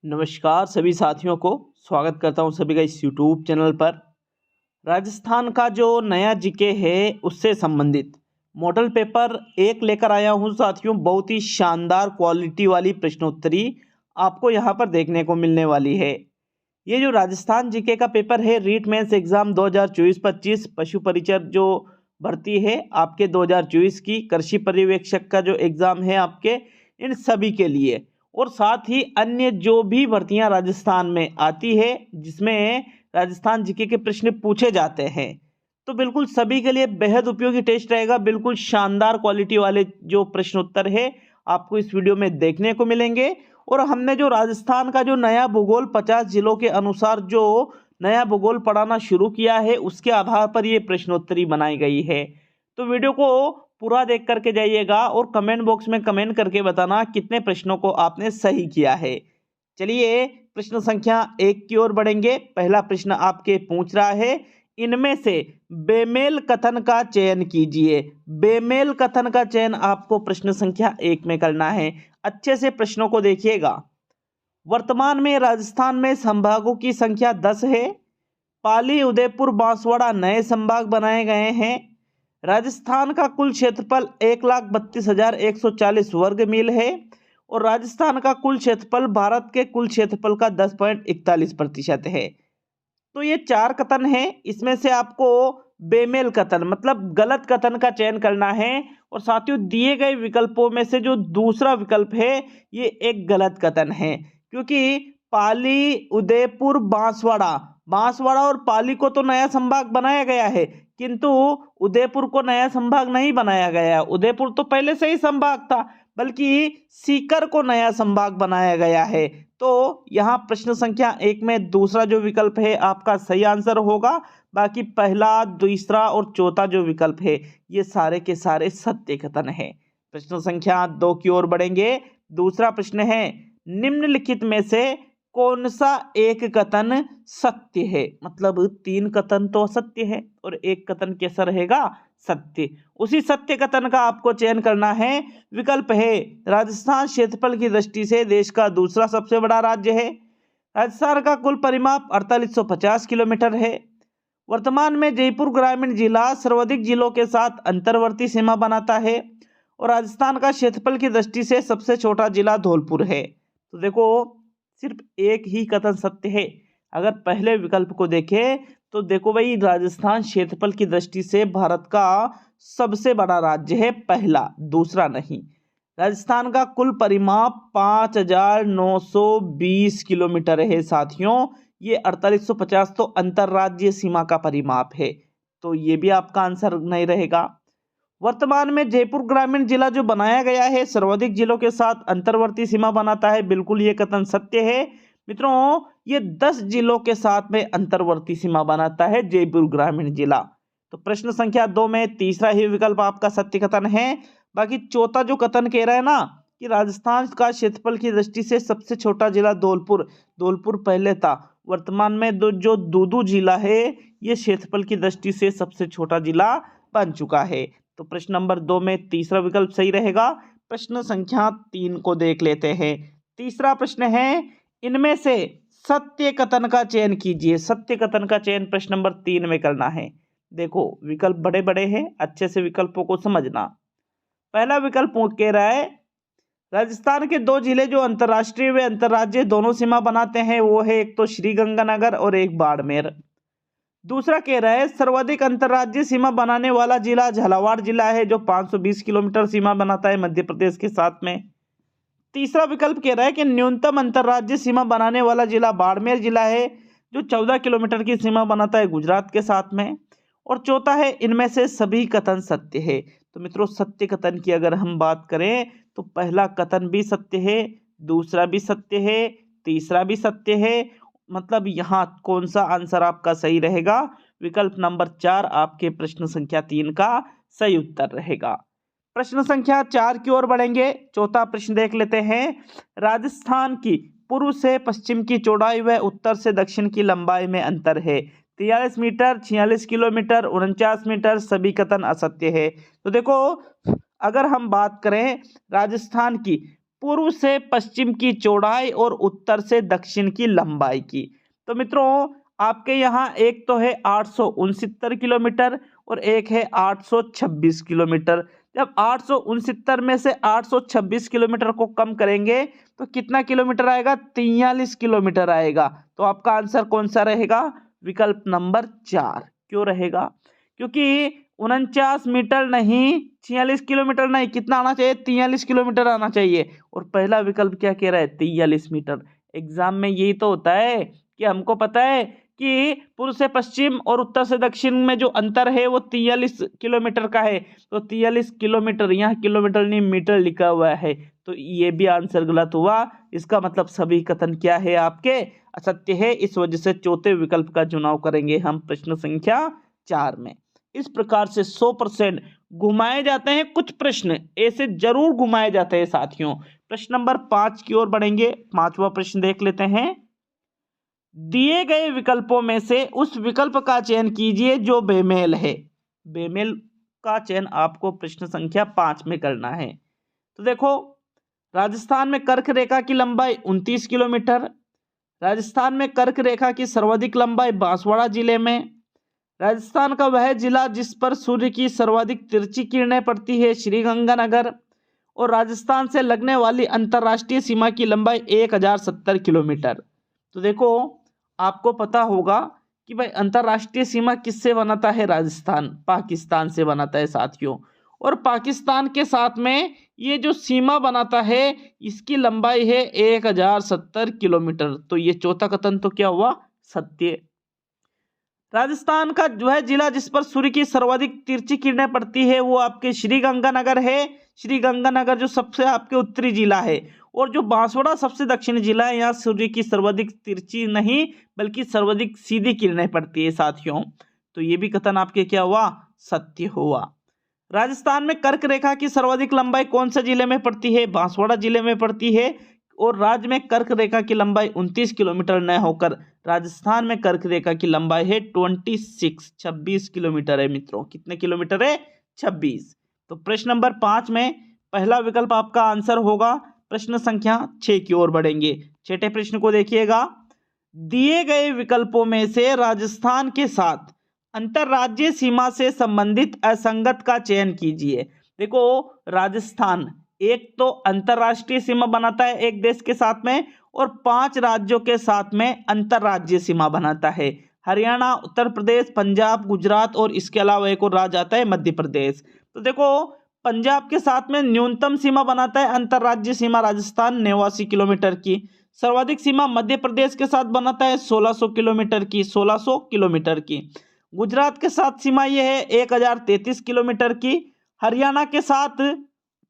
नमस्कार सभी साथियों को स्वागत करता हूं सभी का इस यूट्यूब चैनल पर। राजस्थान का जो नया जीके है उससे संबंधित मॉडल पेपर एक लेकर आया हूं साथियों। बहुत ही शानदार क्वालिटी वाली प्रश्नोत्तरी आपको यहां पर देखने को मिलने वाली है। ये जो राजस्थान जीके का पेपर है रीट मेंस एग्जाम 2024-25 पशु परिचर जो भर्ती है आपके 2024 की, कृषि पर्यवेक्षक का जो एग्जाम है आपके, इन सभी के लिए, और साथ ही अन्य जो भी भर्तियां राजस्थान में आती है जिसमें राजस्थान जीके के प्रश्न पूछे जाते हैं, तो बिल्कुल सभी के लिए बेहद उपयोगी टेस्ट रहेगा। बिल्कुल शानदार क्वालिटी वाले जो प्रश्न उत्तर है आपको इस वीडियो में देखने को मिलेंगे। और हमने जो राजस्थान का जो नया भूगोल 50 जिलों के अनुसार जो नया भूगोल पढ़ाना शुरू किया है उसके आधार पर ये प्रश्नोत्तरी बनाई गई है। तो वीडियो को पूरा देख करके जाइएगा और कमेंट बॉक्स में कमेंट करके बताना कितने प्रश्नों को आपने सही किया है। चलिए प्रश्न संख्या 1 की ओर बढ़ेंगे। पहला प्रश्न आपके पूछ रहा है, इनमें से बेमेल कथन का चयन कीजिए। बेमेल कथन का चयन आपको प्रश्न संख्या 1 में करना है। अच्छे से प्रश्नों को देखिएगा। वर्तमान में राजस्थान में संभागों की संख्या 10 है। पाली, उदयपुर, बांसवाड़ा नए संभाग बनाए गए हैं। राजस्थान का कुल क्षेत्रफल 1,32,140 वर्ग मील है और राजस्थान का कुल क्षेत्रफल भारत के कुल क्षेत्रफल का 10.41% है। तो ये 4 कथन है, इसमें से आपको बेमेल कथन मतलब गलत कथन का चयन करना है। और साथियों दिए गए विकल्पों में से जो दूसरा विकल्प है ये एक गलत कथन है, क्योंकि पाली, उदयपुर, बांसवाड़ा और पाली को तो नया संभाग बनाया गया है, किंतु उदयपुर को नया संभाग नहीं बनाया गया। उदयपुर तो पहले से ही संभाग था, बल्कि सीकर को नया संभाग बनाया गया है। तो यहाँ प्रश्न संख्या 1 में दूसरा जो विकल्प है आपका सही आंसर होगा। बाकी पहला, दूसरा और चौथा जो विकल्प है ये सारे के सारे सत्य कथन है। प्रश्न संख्या 2 की ओर बढ़ेंगे। दूसरा प्रश्न है, निम्नलिखित में से कौन सा एक कथन सत्य है। मतलब 3 कथन तो असत्य है और एक कथन कैसा रहेगा, सत्य। उसी सत्य कथन का आपको चयन करना है। विकल्प है, राजस्थान क्षेत्रफल की दृष्टि से देश का दूसरा सबसे बड़ा राज्य है। राजस्थान का कुल परिमाप 4850 किलोमीटर है। वर्तमान में जयपुर ग्रामीण जिला सर्वाधिक जिलों के साथ अंतर्वर्ती सीमा बनाता है और राजस्थान का क्षेत्रफल की दृष्टि से सबसे छोटा जिला धौलपुर है। तो देखो सिर्फ एक ही कथन सत्य है। अगर पहले विकल्प को देखें तो देखो भाई, राजस्थान क्षेत्रफल की दृष्टि से भारत का सबसे बड़ा राज्य है पहला, दूसरा नहीं। राजस्थान का कुल परिमाप 5,920 किलोमीटर है साथियों। ये 4850 तो अंतर्राज्यीय सीमा का परिमाप है, तो ये भी आपका आंसर नहीं रहेगा। वर्तमान में जयपुर ग्रामीण जिला जो बनाया गया है सर्वाधिक जिलों के साथ अंतर्वर्ती सीमा बनाता है, बिल्कुल ये कथन सत्य है मित्रों। ये 10 जिलों के साथ में अंतर्वर्ती सीमा बनाता है जयपुर ग्रामीण जिला। तो प्रश्न संख्या 2 में तीसरा ही विकल्प आपका सत्य कथन है। बाकी चौथा जो कथन कह रहा है ना कि राजस्थान का क्षेत्रफल की दृष्टि से सबसे छोटा जिला धौलपुर पहले था, वर्तमान में जो दूदू जिला है ये क्षेत्रफल की दृष्टि से सबसे छोटा जिला बन चुका है। तो प्रश्न नंबर 2 में तीसरा विकल्प सही रहेगा। प्रश्न संख्या 3 को देख लेते हैं। तीसरा प्रश्न है, इनमें से सत्य कथन का चयन कीजिए। सत्य कथन का चयन प्रश्न नंबर 3 में करना है। देखो विकल्प बड़े बड़े हैं, अच्छे से विकल्पों को समझना। पहला विकल्प कह रहा है, राजस्थान के 2 जिले जो अंतर्राष्ट्रीय व अंतर्राज्यीय दोनों सीमा बनाते हैं वो है एक तो श्रीगंगानगर और एक बाड़मेर। दूसरा कह रहा है, सर्वाधिक अंतर्राज्यीय सीमा बनाने वाला जिला झालावाड़ जिला है जो 520 किलोमीटर सीमा बनाता है मध्य प्रदेश के साथ में। तीसरा विकल्प कह रहा है कि न्यूनतम अंतर्राज्यीय सीमा बनाने वाला जिला बाड़मेर जिला है जो 14 किलोमीटर की सीमा बनाता है गुजरात के साथ में। और चौथा है, इनमें से सभी कथन सत्य है। तो मित्रों सत्य कथन की अगर हम बात करें तो पहला कथन भी सत्य है, दूसरा भी सत्य है, तीसरा भी सत्य है। मतलब यहाँ कौन सा आंसर आपका सही रहेगा, विकल्प नंबर 4 आपके प्रश्न संख्या 3 का सही उत्तर रहेगा। प्रश्न संख्या 4 की ओर बढ़ेंगे। चौथा प्रश्न देख लेते हैं। राजस्थान की पूर्व से पश्चिम की चौड़ाई व उत्तर से दक्षिण की लंबाई में अंतर है। 43 मीटर, 46 किलोमीटर, 49 मीटर, सभी कथन असत्य है। तो देखो अगर हम बात करें राजस्थान की पूर्व से पश्चिम की चौड़ाई और उत्तर से दक्षिण की लंबाई की। तो मित्रों आपके यहाँ एक तो है 869 किलोमीटर और एक है 826 किलोमीटर। जब 869 में से 826 किलोमीटर को कम करेंगे तो कितना किलोमीटर आएगा? 43 किलोमीटर आएगा। तो आपका आंसर कौन सा रहेगा? विकल्प नंबर 4। क्यों रहेगा? क्योंकि 49 मीटर नहीं, 46 किलोमीटर नहीं, कितना आना चाहिए? 43 किलोमीटर आना चाहिए। और पहला विकल्प क्या कह रहा है? 43 मीटर। एग्जाम में यही तो होता है कि हमको पता है कि पूर्व से पश्चिम और उत्तर से दक्षिण में जो अंतर है वो 43 किलोमीटर का है। तो 43 किलोमीटर, यहाँ किलोमीटर नहीं मीटर लिखा हुआ है, तो ये भी आंसर गलत हुआ। इसका मतलब सभी कथन क्या है? आपके असत्य है। इस वजह से चौथे विकल्प का चुनाव करेंगे हम प्रश्न संख्या 4 में। इस प्रकार से 100% घुमाए जाते हैं। कुछ प्रश्न ऐसे जरूर घुमाए जाते हैं साथियों। प्रश्न नंबर 5 की ओर बढ़ेंगे। 5वां प्रश्न देख लेते हैं। दिए गए विकल्पों में से उस विकल्प का चयन कीजिए जो बेमेल है। बेमेल का चयन आपको प्रश्न संख्या 5 में करना है। तो देखो, राजस्थान में कर्क रेखा की लंबाई 29 किलोमीटर। राजस्थान में कर्क रेखा की सर्वाधिक लंबाई बांसवाड़ा जिले में। राजस्थान का वह जिला जिस पर सूर्य की सर्वाधिक तिरछी किरणें पड़ती है श्रीगंगानगर। और राजस्थान से लगने वाली अंतर्राष्ट्रीय सीमा की लंबाई 1070 किलोमीटर। तो देखो, आपको पता होगा कि भाई अंतर्राष्ट्रीय सीमा किससे बनाता है? राजस्थान पाकिस्तान से बनाता है साथियों। और पाकिस्तान के साथ में ये जो सीमा बनाता है इसकी लंबाई है 1070 किलोमीटर। तो ये चौथा कथन तो क्या हुआ? सत्य। राजस्थान का जो है जिला जिस पर सूर्य की सर्वाधिक तिरछी किरणें पड़ती है वो आपके श्रीगंगानगर है। श्रीगंगानगर जो सबसे आपके उत्तरी जिला है। और जो बांसवाड़ा सबसे दक्षिणी जिला है, यहाँ सूर्य की सर्वाधिक तिरछी नहीं बल्कि सर्वाधिक सीधी किरणें पड़ती है साथियों। तो ये भी कथन आपके क्या हुआ? सत्य हुआ। राजस्थान में कर्क रेखा की सर्वाधिक लंबाई कौन से जिले में पड़ती है? बांसवाड़ा जिले में पड़ती है। और राज्य में कर्क रेखा की लंबाई 29 किलोमीटर न होकर राजस्थान में कर्क रेखा की लंबाई है 26 किलोमीटर है मित्रों। कितने किलोमीटर है? 26। तो प्रश्न नंबर 5 में पहला विकल्प आपका आंसर होगा। प्रश्न संख्या 6 की ओर बढ़ेंगे। छठे प्रश्न को देखिएगा। दिए गए विकल्पों में से राजस्थान के साथ अंतरराज्यीय सीमा से संबंधित असंगत का चयन कीजिए। देखो, राजस्थान एक तो अंतरराष्ट्रीय सीमा बनाता है एक देश के साथ में, और 5 राज्यों के साथ में अंतरराज्यीय सीमा बनाता है। हरियाणा, उत्तर प्रदेश, पंजाब, गुजरात और इसके अलावा एक और राज्य आता है मध्य प्रदेश। तो देखो, पंजाब के साथ में न्यूनतम सीमा बनाता है अंतरराज्यीय सीमा राजस्थान 89 किलोमीटर की। सर्वाधिक सीमा मध्य प्रदेश के साथ बनाता है 1600 किलोमीटर की। 1600 किलोमीटर की। गुजरात के साथ सीमा यह है 1033 किलोमीटर की। हरियाणा के साथ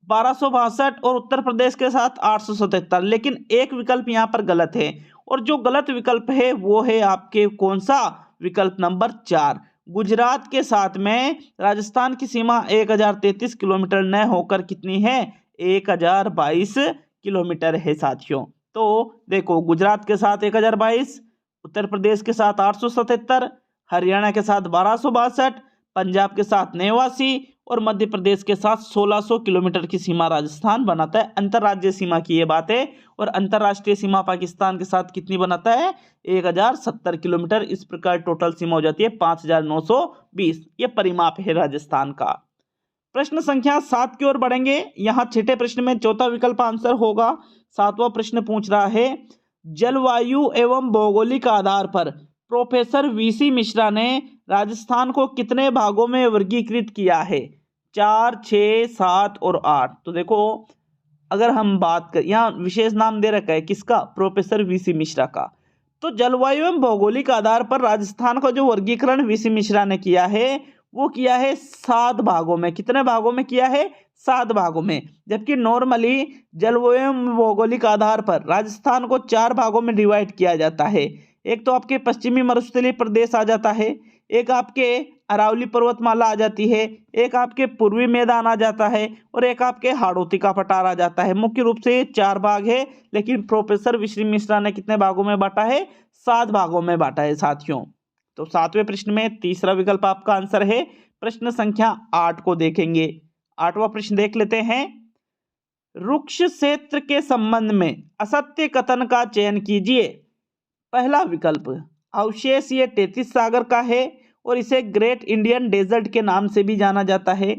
1262 और उत्तर प्रदेश के साथ 877। लेकिन एक विकल्प यहाँ पर गलत है। और जो गलत विकल्प है वो है आपके कौन सा? विकल्प नंबर 4। गुजरात के साथ में राजस्थान की सीमा 1033 किलोमीटर न होकर कितनी है? 1022 किलोमीटर है साथियों। तो देखो, गुजरात के साथ 1022, उत्तर प्रदेश के साथ 877, हरियाणा के साथ 1262, पंजाब के साथ 89 और मध्य प्रदेश के साथ 1600 किलोमीटर की सीमा राजस्थान बनाता है। अंतर्राज्यीय सीमा की ये बात है। और अंतर्राष्ट्रीय सीमा पाकिस्तान के साथ कितनी बनाता है? 1070 किलोमीटर। इस प्रकार टोटल सीमा हो जाती है 5920। ये परिमाप है राजस्थान का। प्रश्न संख्या 7 की ओर बढ़ेंगे। यहाँ छठे प्रश्न में चौथा विकल्प आंसर होगा। 7वां प्रश्न पूछ रहा है, जलवायु एवं भौगोलिक आधार पर प्रोफेसर वीसी मिश्रा ने राजस्थान को कितने भागों में वर्गीकृत किया है? 4, 6, 7 और 8। तो देखो, अगर हम बात करें, यहाँ विशेष नाम दे रखा है किसका? प्रोफेसर वीसी मिश्रा का। तो जलवायु एवं भौगोलिक आधार पर राजस्थान का जो वर्गीकरण वीसी मिश्रा ने किया है वो किया है 7 भागों में। कितने भागों में किया है? 7 भागों में। जबकि नॉर्मली जलवायु एवं भौगोलिक आधार पर राजस्थान को 4 भागों में डिवाइड किया जाता है। एक तो आपके पश्चिमी मरुस्थलीय प्रदेश आ जाता है, एक आपके अरावली पर्वतमाला आ जाती है, एक आपके पूर्वी मैदान आ जाता है और एक आपके हाड़ौती का पठार आ जाता है। मुख्य रूप से ये 4 भाग है। लेकिन प्रोफेसर वीसी मिश्रा ने कितने भागों में बांटा है? 7 भागों में बांटा है साथियों। तो 7वें प्रश्न में तीसरा विकल्प आपका आंसर है। प्रश्न संख्या 8 को देखेंगे। 8वां प्रश्न देख लेते हैं। वृक्ष क्षेत्र के संबंध में असत्य कथन का चयन कीजिए। पहला विकल्प, अवशेष ये टेथिस सागर का है और इसे ग्रेट इंडियन डेजर्ट के नाम से भी जाना जाता है।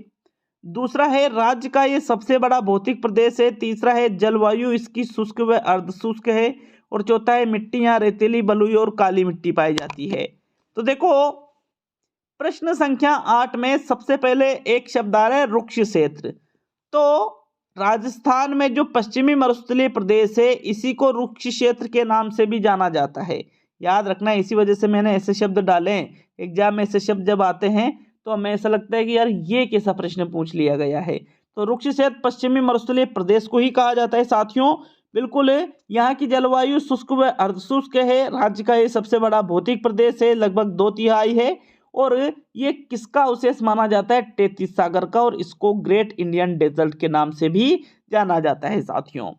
दूसरा है, राज्य का ये सबसे बड़ा भौतिक प्रदेश है। तीसरा है, जलवायु इसकी शुष्क व अर्धशुष्क है। और चौथा है, मिट्टी यहाँ रेतीली, बलुई और काली मिट्टी पाई जाती है। तो देखो, प्रश्न संख्या 8 में सबसे पहले एक शब्द आ रहा है वृक्ष क्षेत्र। तो राजस्थान में जो पश्चिमी मरुस्थलीय प्रदेश है, इसी को वृक्ष क्षेत्र के नाम से भी जाना जाता है। याद रखना, इसी वजह से मैंने ऐसे शब्द डाले हैं। एग्जाम में ऐसे शब्द जब आते हैं तो हमें ऐसा लगता है कि यार ये कैसा प्रश्न पूछ लिया गया है। तो वृक्ष क्षेत्र पश्चिमी मरुस्थलीय प्रदेश को ही कहा जाता है साथियों। बिल्कुल, यहाँ की जलवायु शुष्क व अर्धशुष्क है। राज्य का ये सबसे बड़ा भौतिक प्रदेश है, लगभग 2/3 है। और ये किसका अवशेष माना जाता है? टेथिस सागर का, और इसको ग्रेट इंडियन डेजर्ट के नाम से भी जाना जाता है साथियों।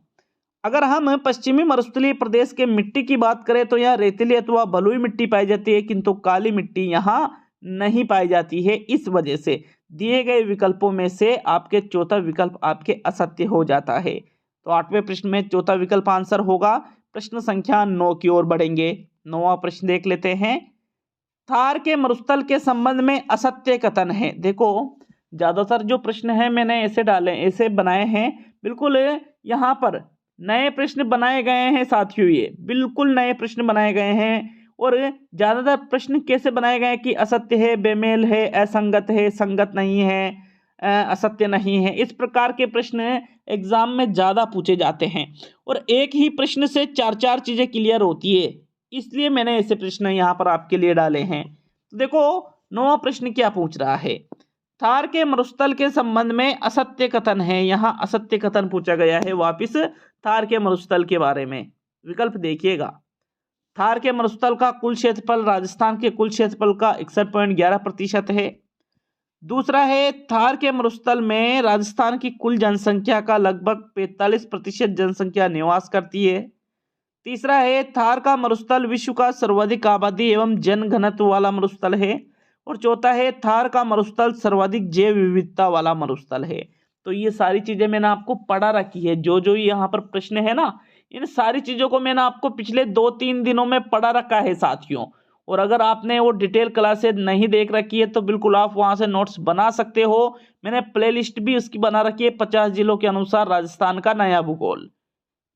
अगर हम पश्चिमी मरुस्थलीय प्रदेश के मिट्टी की बात करें तो यहाँ रेतीली अथवा बलुई मिट्टी पाई जाती है, किंतु काली मिट्टी यहाँ नहीं पाई जाती है। इस वजह से दिए गए विकल्पों में से आपके चौथा विकल्प आपके असत्य हो जाता है। तो 8वें प्रश्न में चौथा विकल्प आंसर होगा। प्रश्न संख्या 9 की ओर बढ़ेंगे। 9वां प्रश्न देख लेते हैं। थार के मरुस्थल के संबंध में असत्य कथन है। देखो, ज्यादातर जो प्रश्न है मैंने ऐसे डाले, ऐसे बनाए हैं। बिल्कुल यहाँ पर नए प्रश्न बनाए गए हैं साथियों, ये बिल्कुल नए प्रश्न बनाए गए हैं। और ज्यादातर प्रश्न कैसे बनाए गए हैं कि असत्य है, बेमेल है, असंगत है, संगत नहीं है, असत्य नहीं है। इस प्रकार के प्रश्न एग्जाम में ज्यादा पूछे जाते हैं और एक ही प्रश्न से 4-4 चीजें क्लियर होती है, इसलिए मैंने ऐसे प्रश्न यहाँ पर आपके लिए डाले हैं। तो देखो, 9वां प्रश्न क्या पूछ रहा है। थार के मरुस्थल के संबंध में असत्य कथन है। यहाँ असत्य कथन पूछा गया है वापिस थार के मरुस्थल के बारे में। विकल्प देखिएगा। थार के मरुस्थल का कुल क्षेत्रफल राजस्थान के कुल क्षेत्रफल का 61.11% है। दूसरा है, थार के मरुस्थल में राजस्थान की कुल जनसंख्या का लगभग 45% जनसंख्या निवास करती है। तीसरा है, थार का मरुस्थल विश्व का सर्वाधिक आबादी एवं जनघनत्व वाला मरुस्थल है। और चौथा है, थार का मरुस्थल सर्वाधिक जैव विविधता वाला मरुस्थल है। तो ये सारी चीजें मैंने आपको पढ़ा रखी है। जो जो यहाँ पर प्रश्न है ना, इन सारी चीजों को मैंने आपको पिछले 2-3 दिनों में पढ़ा रखा है साथियों। और अगर आपने वो डिटेल क्लासेस नहीं देख रखी है तो बिल्कुल आप वहां से नोट्स बना सकते हो। मैंने प्लेलिस्ट भी उसकी बना रखी है 50 जिलों के अनुसार राजस्थान का नया भूगोल।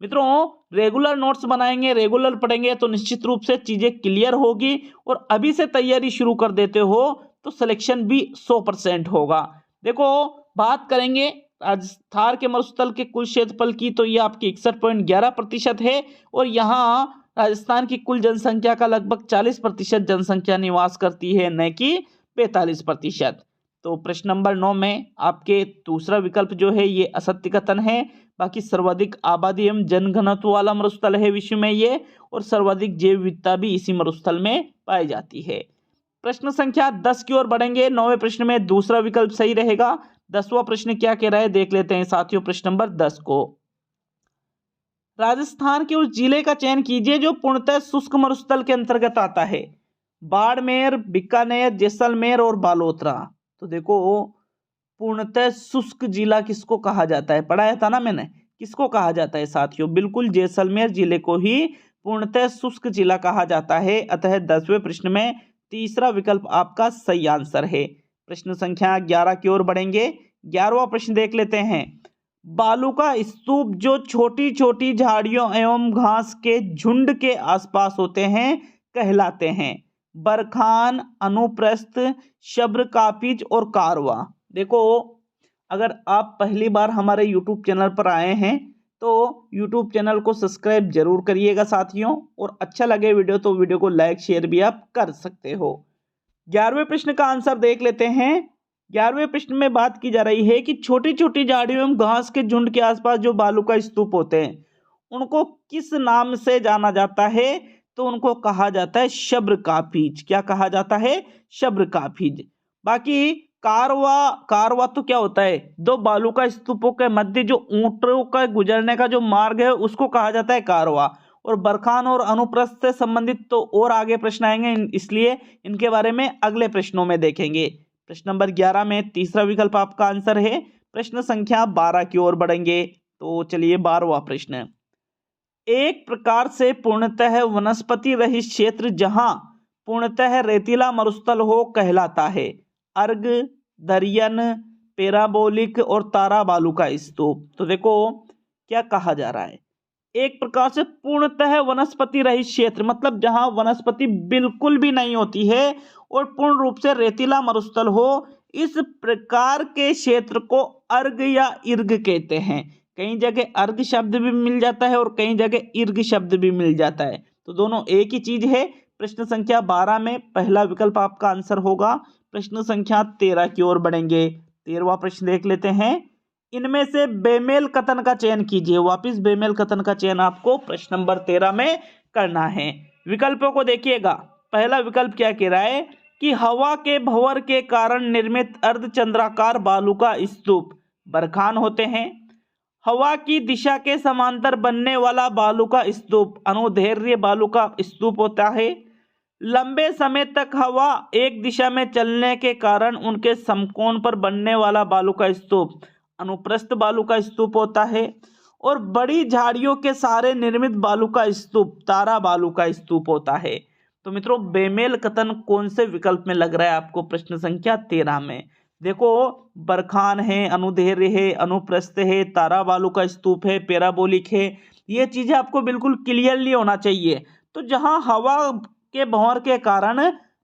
मित्रों, रेगुलर नोट्स बनाएंगे, रेगुलर पढ़ेंगे तो निश्चित रूप से चीजें क्लियर होगी। और अभी से तैयारी शुरू कर देते हो तो सिलेक्शन भी 100% होगा। देखो, बात करेंगे थार के मरुस्थल के कुल क्षेत्रफल की, तो ये आपकी 61.11% है। और यहाँ राजस्थान की कुल जनसंख्या का लगभग 40% जनसंख्या निवास करती है, न कि 45%। तो प्रश्न नंबर 9 में आपके दूसरा विकल्प जो है ये असत्य कथन है। बाकी सर्वाधिक आबादी एवं जनघनत्व वाला मरुस्थल है विश्व में ये, और सर्वाधिक जैव विविधता भी इसी मरुस्थल में पाई जाती है। प्रश्न संख्या 10 की ओर बढ़ेंगे। 9वें प्रश्न में दूसरा विकल्प सही रहेगा। 10वां प्रश्न क्या कह रहा है देख लेते हैं साथियों। प्रश्न नंबर 10 को, राजस्थान के उस जिले का चयन कीजिए जो पूर्णतः शुष्क मरुस्थल के अंतर्गत आता है। बाड़मेर, बीकानेर, जैसलमेर और बालोतरा। तो देखो, पूर्णतः शुष्क जिला किसको कहा जाता है? पढ़ाया था ना मैंने, किसको कहा जाता है साथियों? बिल्कुल जैसलमेर जिले को ही पूर्णतः शुष्क जिला कहा जाता है। अतः 10वें प्रश्न में तीसरा विकल्प आपका सही आंसर है। प्रश्न संख्या 11 की ओर बढ़ेंगे। 11वां प्रश्न देख लेते हैं। बालू का स्तूप जो छोटी छोटी झाड़ियों एवं घास के झुंड के आसपास होते हैं कहलाते हैं? बरखान, अनुप्रस्थ, शब्र कापिज और कारवा। देखो, अगर आप पहली बार हमारे YouTube चैनल पर आए हैं तो YouTube चैनल को सब्सक्राइब जरूर करिएगा साथियों। और अच्छा लगे वीडियो तो वीडियो को लाइक शेयर भी आप कर सकते हो। 11वें प्रश्न का आंसर देख लेते हैं। 11वें प्रश्न में बात की जा रही है कि छोटी छोटी झाड़ियों एवं घास के झुंड के आसपास जो बालू का स्तूप होते हैं उनको किस नाम से जाना जाता है? तो उनको कहा जाता है शब्र कापिज। क्या कहा जाता है? शब्र कापिज। बाकी कारवा तो क्या होता है? दो बालू का स्तूपों के मध्य जो ऊंटों का गुजरने का जो मार्ग है उसको कहा जाता है कारवा। और बरखान और अनुप्रस्थ से संबंधित तो और आगे प्रश्न आएंगे, इसलिए इनके बारे में अगले प्रश्नों में देखेंगे। प्रश्न नंबर 11 में तीसरा विकल्प आपका आंसर है। प्रश्न संख्या 12 की ओर बढ़ेंगे। तो चलिए 12वां प्रश्न, एक प्रकार से पूर्णतः वनस्पति रहित क्षेत्र जहां पूर्णतः रेतीला मरुस्थल हो कहलाता है। अर्ग, दरियन, पैराबोलिक और तारा बालू का स्तूप। तो देखो क्या कहा जा रहा है, एक प्रकार से पूर्णतः वनस्पति रहित क्षेत्र मतलब जहां वनस्पति बिल्कुल भी नहीं होती है और पूर्ण रूप से रेतीला मरुस्थल हो, इस प्रकार के क्षेत्र को अर्ग या इर्ग कहते हैं। कई जगह अर्ग शब्द भी मिल जाता है और कई जगह इर्ग शब्द भी मिल जाता है, तो दोनों एक ही चीज है। प्रश्न संख्या 12 में पहला विकल्प आपका आंसर होगा। प्रश्न संख्या 13 की ओर बढ़ेंगे। 13वां प्रश्न देख लेते हैं, इनमें से बेमेल कथन का चयन कीजिए। वापिस बेमेल कथन का चयन आपको प्रश्न नंबर 13 में करना है। विकल्पों को देखिएगा। पहला विकल्प क्या कह रहा है कि हवा के भंवर के कारण निर्मित अर्धचंद्राकार बालू का स्तूप बरखान होते हैं। हवा की दिशा के समांतर बनने वाला बालू का स्तूप अनुदैर्घ्य बालू का स्तूप होता है। लंबे समय तक हवा एक दिशा में चलने के कारण उनके समकोण पर बनने वाला बालू का स्तूप अनुप्रस्थ बालू का स्तूप होता है। और बड़ी झाड़ियों के सहारे निर्मित बालू का स्तूप तारा बालू का स्तूप होता है। तो मित्रों बेमेल कथन कौन से विकल्प में लग रहा है आपको प्रश्न संख्या 13 में? देखो बरखान है, अनुदैर्घ्य है, अनुप्रस्थ है, तारा बालू का स्तूप है, पैराबोलिक है, ये चीजें आपको बिल्कुल क्लियरली होना चाहिए। तो जहां हवा के भंवर के कारण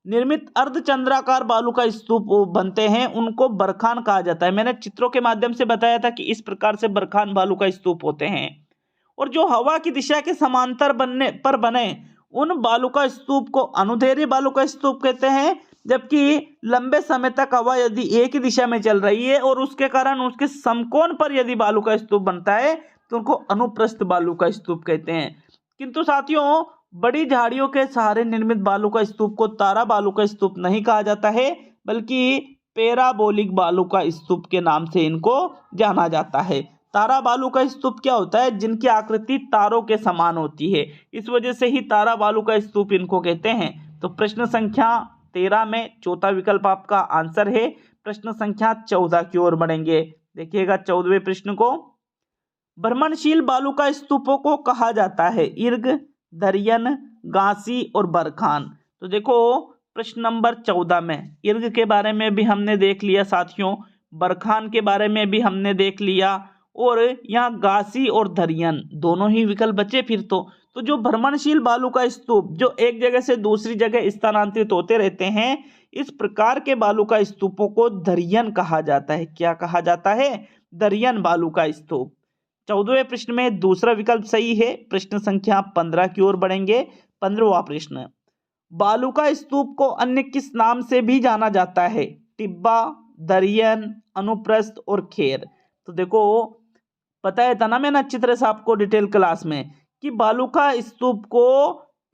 निर्मित अर्धचंद्राकार बालू का स्तूप बनते हैं उनको बरखान कहा जाता है। मैंने चित्रों के माध्यम से बताया था कि इस प्रकार से बरखान बालू का स्तूप होते हैं। और जो हवा की दिशा के समांतर बनने पर बने उन बालू का स्तूप को अनुदैर्घ्य बालू का स्तूप कहते हैं। जबकि लंबे समय तक हवा यदि एक ही दिशा में चल रही है और उसके कारण उसके समकोण पर यदि बालू का स्तूप बनता है तो उनको अनुप्रस्थ बालू का स्तूप कहते हैं। किंतु साथियों बड़ी झाड़ियों के सहारे निर्मित बालू का स्तूप को तारा बालू का स्तूप नहीं कहा जाता है, बल्कि पैराबोलिक बालू का स्तूप के नाम से इनको जाना जाता है। तारा बालू का स्तूप क्या होता है? जिनकी आकृति तारों के समान होती है, इस वजह से ही तारा बालू का स्तूप इनको कहते हैं। तो प्रश्न संख्या 13 में चौथा विकल्प आपका आंसर है। प्रश्न संख्या 14 की ओर बढ़ेंगे। देखिएगा 14वें प्रश्न को, भ्रमणशील बालू का स्तूपों को कहा जाता है इर्ग, दरियन, गांसी और बरखान। तो देखो प्रश्न नंबर 14 में इर्ग के बारे में भी हमने देख लिया साथियों, बरखान के बारे में भी हमने देख लिया और यहाँ गांसी और दरियन दोनों ही विकल्प बचे फिर तो जो भ्रमणशील बालू का स्तूप जो एक जगह से दूसरी जगह स्थानांतरित होते रहते हैं, इस प्रकार के बालू का स्तूपों को दरियन कहा जाता है। क्या कहा जाता है? दरियन बालू का स्तूप। 14वें प्रश्न में दूसरा विकल्प सही है। प्रश्न संख्या 15 की ओर बढ़ेंगे। 15वां प्रश्न, बालू का स्तूप को अन्य किस नाम से भी जाना जाता है? टिब्बा, दरियन, अनुप्रस्थ और खेर। तो देखो बताया था ना मैंने अच्छी तरह से आपको डिटेल क्लास में कि बालू का स्तूप को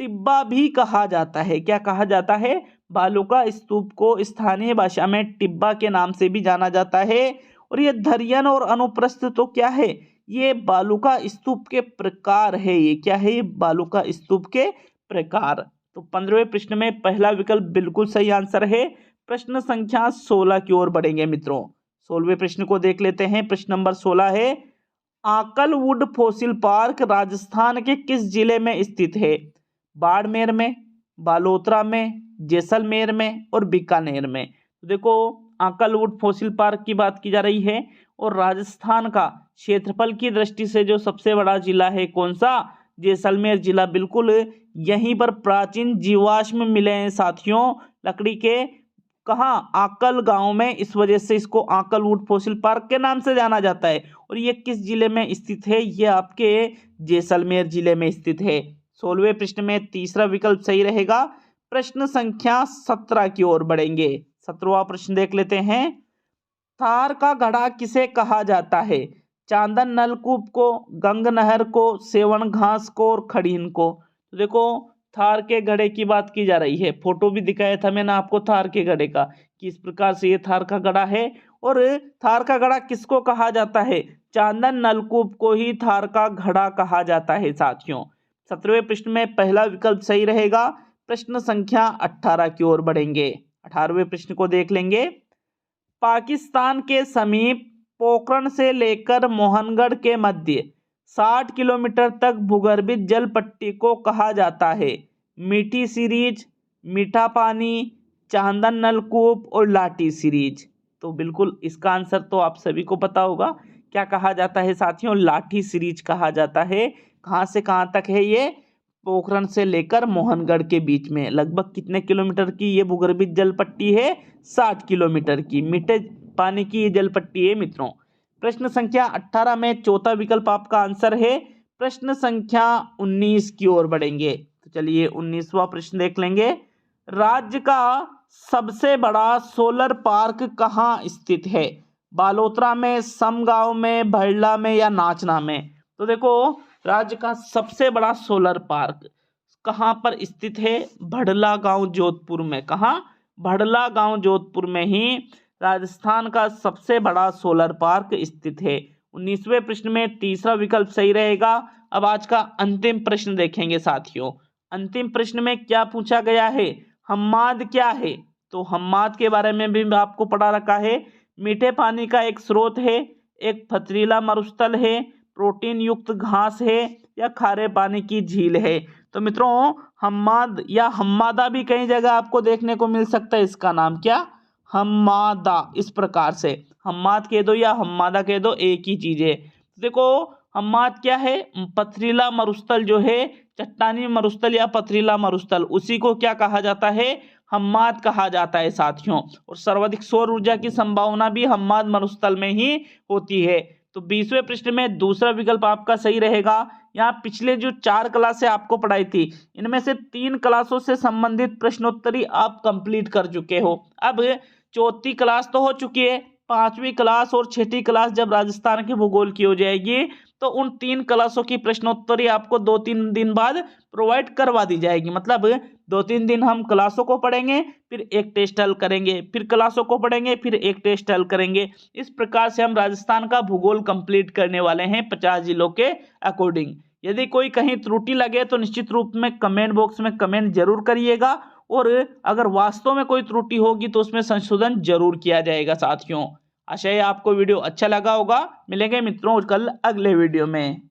टिब्बा भी कहा जाता है। क्या कहा जाता है? बालू का स्तूप को स्थानीय भाषा में टिब्बा के नाम से भी जाना जाता है। और ये दरियन और अनुप्रस्थ तो क्या है? ये बालू का स्तूप के प्रकार है। ये क्या है? ये बालू का स्तूप के प्रकार। तो 15वें प्रश्न में पहला विकल्प बिल्कुल सही आंसर है। प्रश्न संख्या 16 की ओर बढ़ेंगे मित्रों। 16वें प्रश्न को देख लेते हैं। प्रश्न नंबर 16 है, आकलवुड फॉसिल पार्क राजस्थान के किस जिले में स्थित है? बाड़मेर में, बालोतरा में, जैसलमेर में और बीकानेर में। तो देखो आकलवुड फॉसिल पार्क की बात की जा रही है और राजस्थान का क्षेत्रफल की दृष्टि से जो सबसे बड़ा जिला है कौन सा? जैसलमेर जिला। बिल्कुल यहीं पर प्राचीन जीवाश्म मिले हैं साथियों लकड़ी के। कहाँ? आकल गांव में। इस वजह से इसको आकलवुड फॉसिल पार्क के नाम से जाना जाता है। और ये किस जिले में स्थित है? ये आपके जैसलमेर जिले में स्थित है। 16वें प्रश्न में तीसरा विकल्प सही रहेगा। प्रश्न संख्या 17 की ओर बढ़ेंगे। 17वां प्रश्न देख लेते हैं, थार का घड़ा किसे कहा जाता है? चांदन नलकूप को, गंग नहर को, सेवन घास को और खड़ीन को। तो देखो थार के घड़े की बात की जा रही है। फोटो भी दिखाया था मैंने आपको थार के घड़े का कि इस प्रकार से ये थार का घड़ा है। और थार का घड़ा किसको कहा जाता है? चांदन नलकूप को ही थार का घड़ा कहा जाता है साथियों। 17वें प्रश्न में पहला विकल्प सही रहेगा। प्रश्न संख्या 18 की ओर बढ़ेंगे। 18वें प्रश्न को देख लेंगे, पाकिस्तान के समीप पोखरण से लेकर मोहनगढ़ के मध्य 60 किलोमीटर तक भूगर्भित जल पट्टी को कहा जाता है? मीठी सीरीज, मीठा पानी, चांदन नलकूप और लाठी सीरीज। तो बिल्कुल इसका आंसर तो आप सभी को पता होगा, क्या कहा जाता है साथियों? लाठी सीरीज कहा जाता है। कहाँ से कहाँ तक है ये? पोखरण से लेकर मोहनगढ़ के बीच में। लगभग कितने किलोमीटर की ये भूगर्भित जल पट्टी है? 60 किलोमीटर की मीठे पानी की ये जल पट्टी है मित्रों। प्रश्न संख्या 18 में चौथा विकल्प आपका आंसर है। प्रश्न संख्या 19 की ओर बढ़ेंगे, तो चलिए 19वां प्रश्न देख लेंगे। राज्य का सबसे बड़ा सोलर पार्क कहाँ स्थित है? बालोतरा में, समगांव में, भरला में या नाचना में? तो देखो, राज्य का सबसे बड़ा सोलर पार्क कहाँ पर स्थित है? भड़ला गांव जोधपुर में। कहाँ? भड़ला गांव जोधपुर में ही राजस्थान का सबसे बड़ा सोलर पार्क स्थित है। 19वें प्रश्न में तीसरा विकल्प सही रहेगा। अब आज का अंतिम प्रश्न देखेंगे साथियों। अंतिम प्रश्न में क्या पूछा गया है? हम्माद क्या है? तो हम्माद के बारे में भी आपको पढ़ा रखा है। मीठे पानी का एक स्रोत है, एक पथरीला मरुस्थल है, प्रोटीन युक्त घास है या खारे पानी की झील है? तो मित्रों, हम्माद या हम्मादा भी कई जगह आपको देखने को मिल सकता है। इसका नाम क्या? हम्मादा। इस प्रकार से हम्माद कह दो या हम्मादा कह दो, एक ही चीज है। देखो, हम्माद क्या है? पथरीला मरुस्थल जो है, चट्टानी मरुस्थल या पथरीला मरुस्थल, उसी को क्या कहा जाता है? हम्माद कहा जाता है साथियों। और सर्वाधिक सौर ऊर्जा की संभावना भी हम्माद मरुस्थल में ही होती है। तो 20वें प्रश्न में दूसरा विकल्प आपका सही रहेगा। यहाँ पिछले जो 4 क्लासें आपको पढ़ाई थी, इनमें से 3 क्लासों से संबंधित प्रश्नोत्तरी आप कंप्लीट कर चुके हो। अब चौथी क्लास तो हो चुकी है, 5वीं क्लास और 6ठी क्लास जब राजस्थान के भूगोल की हो जाएगी, तो उन 3 क्लासों की प्रश्नोत्तरी आपको 2-3 दिन बाद प्रोवाइड करवा दी जाएगी। मतलब 2-3 दिन हम क्लासों को पढ़ेंगे, फिर एक टेस्ट हल करेंगे, फिर क्लासों को पढ़ेंगे, फिर एक टेस्ट हल करेंगे। इस प्रकार से हम राजस्थान का भूगोल कंप्लीट करने वाले हैं 50 जिलों के अकॉर्डिंग। यदि कोई कहीं त्रुटि लगे तो निश्चित रूप में कमेंट बॉक्स में कमेंट जरूर करिएगा, और अगर वास्तव में कोई त्रुटि होगी तो उसमें संशोधन जरूर किया जाएगा साथियों। आशा है आपको वीडियो अच्छा लगा होगा। मिलेंगे मित्रों कल अगले वीडियो में।